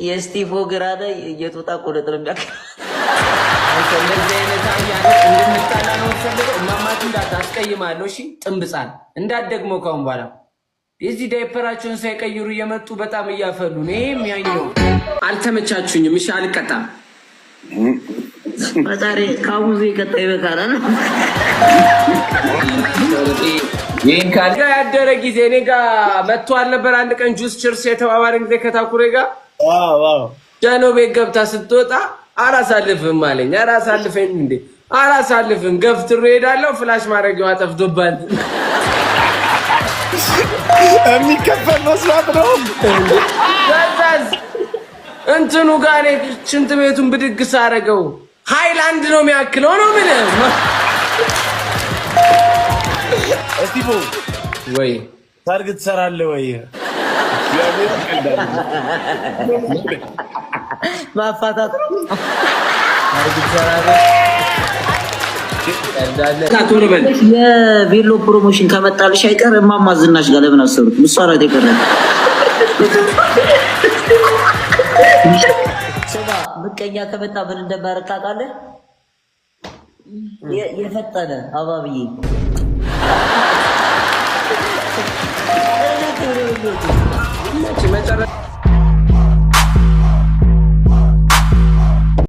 የስቲፎ ግራዳ እየተወጣ ቆረጥን የሚያክል እንደዚህ አይነት አያለ እንድንጣላ ነው ፈልገው ማማት እንዳታስቀይማለሁ። እሺ ጥምብጻን እንዳትደግመው ካሁን በኋላ የዚህ ዳይፐራቸውን ሳይቀይሩ እየመጡ በጣም እያፈሉ ነው። ይሄም ያኛው አልተመቻቹኝም። እሺ አልቀጣም። ፈጣሪ ካሙዚ ቀጣይ በቃላ ነው። ይሄን ካል ጋር ያደረ ጊዜ እኔ ጋር መጥቶ አልነበር? አንድ ቀን ጁስ ችርስ የተባባልን ጊዜ ከታኩሬ ጋር ጃኖ ቤት ገብታ ስትወጣ አላሳልፍም አለኝ። አላሳልፈኝ እንዴ? አላሳልፍም ገፍትሬ ሄዳለሁ። ፍላሽ ማድረጊያዋ ጠፍቶባት የሚከፈል መስራት ነው። እንትኑ ጋር ሽንት ቤቱን ብድግ ሳረገው ሃይላንድ ነው የሚያክለው ነው ምን እስቲፎ ወይ ታርግ ትሰራለህ ወይ? ማፋታት ነው። የቬሎ ፕሮሞሽን ከመጣልሽ አይቀር እማማ ዝናሽ ጋር ለምን አሰሩት? እሷ ናት የቀረች። ስማ ምቀኛ ከመጣ ምን እንደማያደርግ ታውቃለህ? የፈጠነ አባብዬ